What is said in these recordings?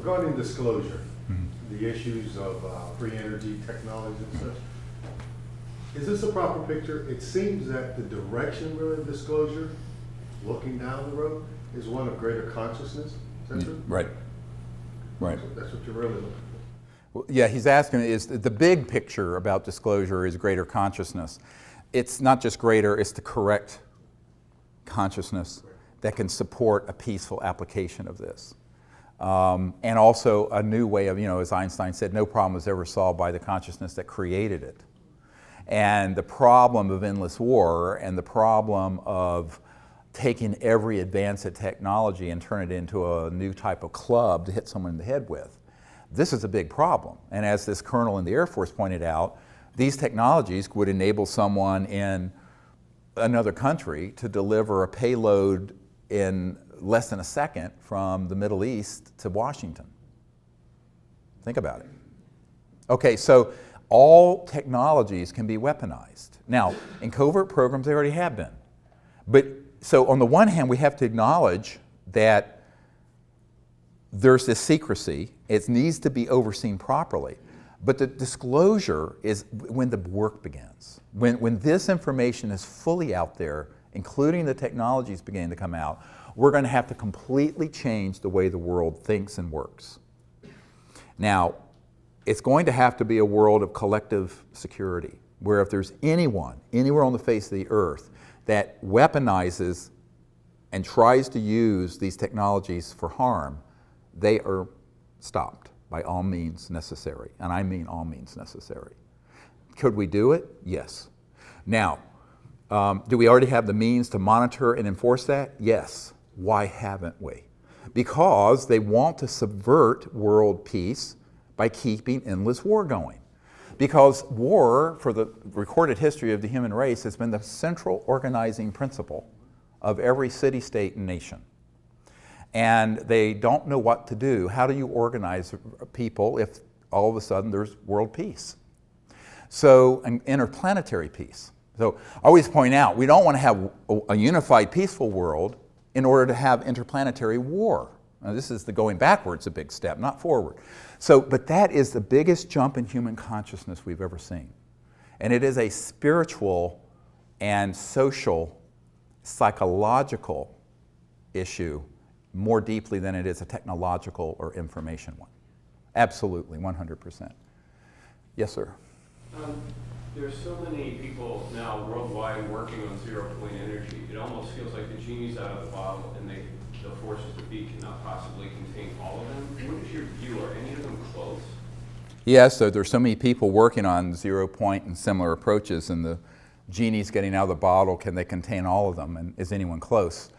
regarding disclosure, the issues of free energy technology and such, is this a proper picture? It seems that the direction really of disclosure, looking down the road, is one of greater consciousness. Is that true? Right. Right. That's what you're really looking for. Well, yeah, he's asking, is the big picture about disclosure is greater consciousness. It's not just greater, it's the correct consciousness that can support a peaceful application of this. And also a new way of, as Einstein said, no problem was ever solved by the consciousness that created it. And the problem of endless war and the problem of taking every advance at technology and turn it into a new type of club to hit someone in the head with, this is a big problem. And as this colonel in the Air Force pointed out, these technologies would enable someone in another country to deliver a payload in less than a second from the Middle East to Washington. Think about it. Okay, so all technologies can be weaponized. Now, in covert programs, they already have been. But so on the one hand, we have to acknowledge that there's this secrecy. It needs to be overseen properly. But the disclosure is when the work begins. When this information is fully out there, including the technologies beginning to come out, we're going to have to completely change the way the world thinks and works. Now, it's going to have to be a world of collective security, where if there's anyone, anywhere on the face of the earth, that weaponizes and tries to use these technologies for harm, they are stopped by all means necessary, and I mean all means necessary. Could we do it? Yes. Now, do we already have the means to monitor and enforce that? Yes. Why haven't we? Because they want to subvert world peace by keeping endless war going. Because war, for the recorded history of the human race, has been the central organizing principle of every city, state, and nation. And they don't know what to do. How do you organize people if all of a sudden there's world peace? So, an interplanetary peace. So, I always point out, we don't want to have a unified, peaceful world in order to have interplanetary war. Now, this is the going backwards a big step, not forward. So, but that is the biggest jump in human consciousness we've ever seen. And it is a spiritual and social, psychological issue more deeply than it is a technological or information one. Absolutely, 100%. Yes, sir? There's so many people now worldwide working on zero-point energy. It almost feels like the genie's out of the bottle and the forces that be cannot possibly contain all of them. What is your view? Are any of them close? Yes, so there's so many people working on zero-point and similar approaches, and the genie's getting out of the bottle. Can they contain all of them, and is anyone close?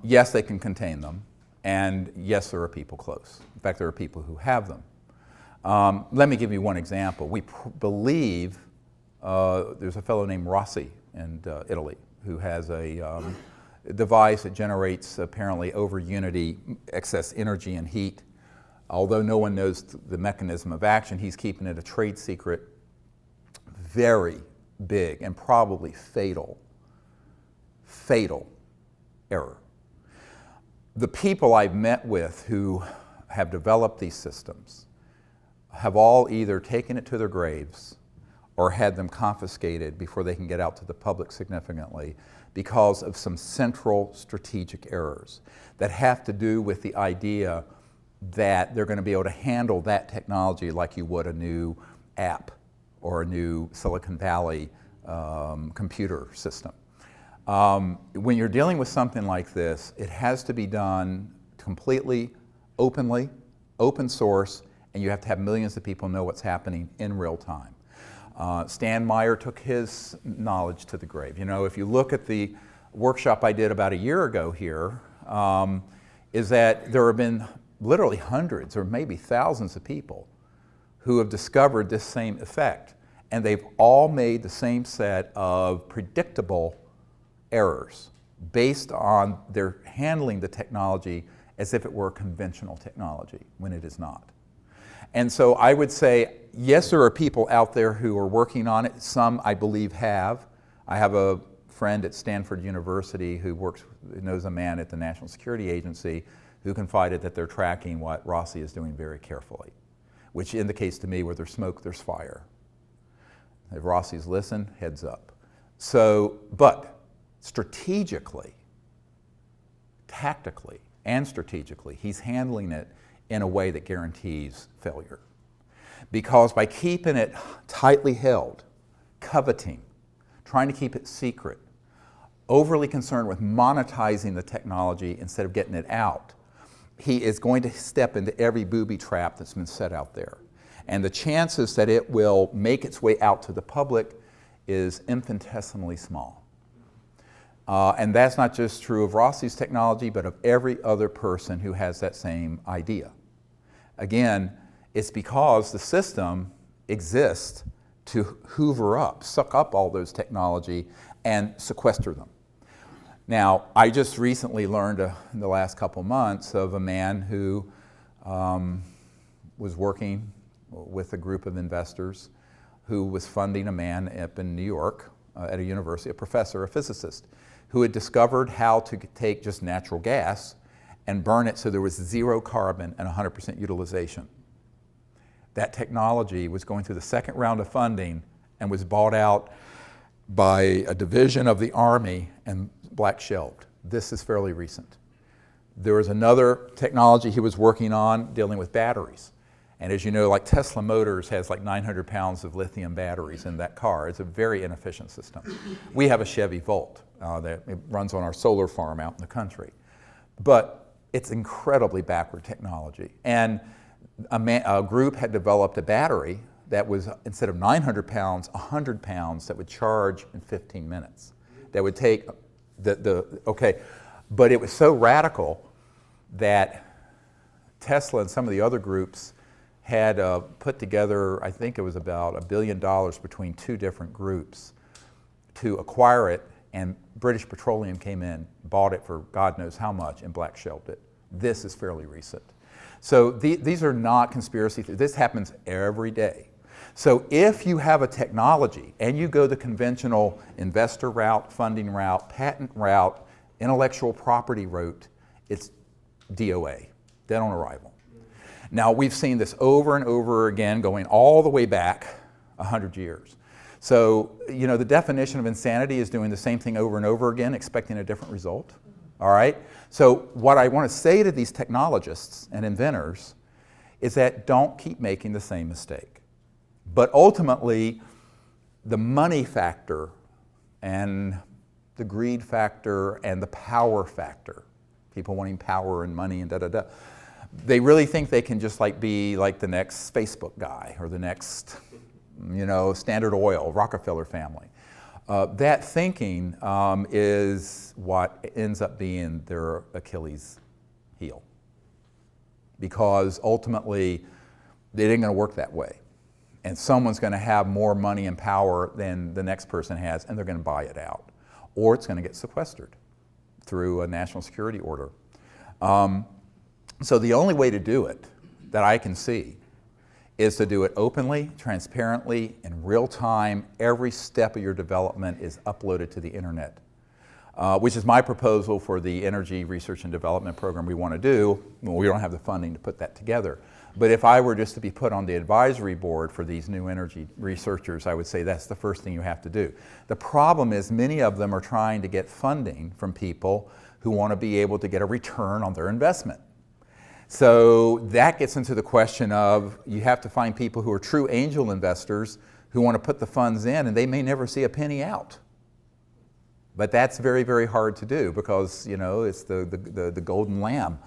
Yes, they can contain them, and yes, there are people close. In fact, there are people who have them. Let me give you one example. We believe there's a fellow named 𝗏𝗏 in Italy who has a device that generates apparently over unity excess energy and heat. Although no one knows the mechanism of action, he's keeping it a trade secret. Very big and probably fatal error. The people I've met with who have developed these systems have all either taken it to their graves or had them confiscated before they can get out to the public significantly because of some central strategic errors that have to do with the idea that they're going to be able to handle that technology like you would a new app or a new Silicon Valley computer system. When you're dealing with something like this, it has to be done completely openly, open source, and you have to have millions of people know what's happening in real time. Stan Meyer took his knowledge to the grave. You know, if you look at the workshop I did about a year ago here, is that there have been literally hundreds or maybe thousands of people who have discovered this same effect, and they've all made the same set of predictable errors based on their handling the technology as if it were conventional technology when it is not. And so I would say, yes, there are people out there who are working on it. Some, I believe, have. I have a friend at Stanford University who knows a man at the National Security Agency who confided that they're tracking what 𝗏𝗏𝗃 is doing very carefully, which indicates to me where there's smoke, there's fire. If 𝗏𝗏𝗃's listen, heads up. So, but strategically, tactically, and strategically, he's handling it in a way that guarantees failure. Because by keeping it tightly held, coveting, trying to keep it secret, overly concerned with monetizing the technology instead of getting it out, he is going to step into every booby trap that's been set out there. And the chances that it will make its way out to the public is infinitesimally small. And that's not just true of 𝗏𝗏𝗃's technology, but of every other person who has that same idea. Again, it's because the system exists to hoover up, suck up all those technology and sequester them. Now, I just recently learned in the last couple months of a man who was working with a group of investors who was funding a man up in New York at a university, a professor, a physicist, who had discovered how to take just natural gas and burn it so there was 0 carbon and 100% utilization. That technology was going through the second round of funding and was bought out by a division of the Army and black shelved. This is fairly recent. There was another technology he was working on dealing with batteries. And as you know, like Tesla Motors has like 900 pounds of lithium batteries in that car. It's a very inefficient system. We have a 𝗕𝗏𝗍𝗍 that it runs on our solar farm out in the country. But it's incredibly backward technology. And a group had developed a battery that was, instead of 900 pounds, 100 pounds that would charge in 15 minutes. That would take okay. But it was so radical that Tesla and some of the other groups had put together, I think it was about $1 billion between 2 different groups to acquire it, and British Petroleum came in, bought it for God knows how much, and black shelved it. This is fairly recent. So these are not conspiracy theories. This happens every day. So if you have a technology and you go the conventional investor route, funding route, patent route, intellectual property route, it's DOA, dead on arrival. Now, we've seen this over and over again, going all the way back 100 years. So, you know, the definition of insanity is doing the same thing over and over again, expecting a different result. All right? So what I want to say to these technologists and inventors is that don't keep making the same mistake. But ultimately, the money factor and the greed factor and the power factor, people wanting power and money and da-da-da, they really think they can just like be like the next Facebook guy or the next, you know, Standard Oil, Rockefeller family. That thinking is what ends up being their Achilles heel. Because ultimately, it ain't going to work that way. And someone's going to have more money and power than the next person has, and they're going to buy it out. Or it's going to get sequestered through a national security order. So the only way to do it that I can see is to do it openly, transparently, in real time. Every step of your development is uploaded to the internet, which is my proposal for the energy research and development program we want to do. Well, we don't have the funding to put that together. But if I were just to be put on the advisory board for these new energy researchers, I would say that's the first thing you have to do. The problem is many of them are trying to get funding from people who want to be able to get a return on their investment. So that gets into the question of you have to find people who are true angel investors who want to put the funds in, and they may never see a penny out. But that's very, very hard to do because, you know, it's the golden lamb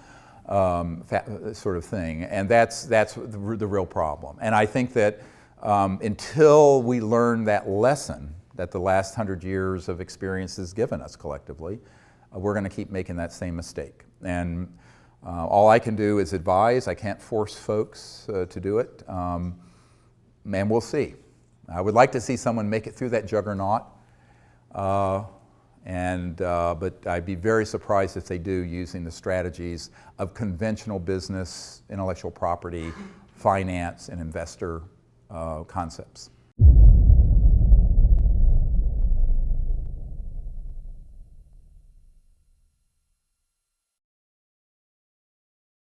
sort of thing. And that's the real problem. And I think that until we learn that lesson that the last 100 years of experience has given us collectively, we're going to keep making that same mistake. And all I can do is advise. I can't force folks to do it. And we'll see. I would like to see someone make it through that juggernaut. But I'd be very surprised if they do using the strategies of conventional business, intellectual property, finance, and investor concepts.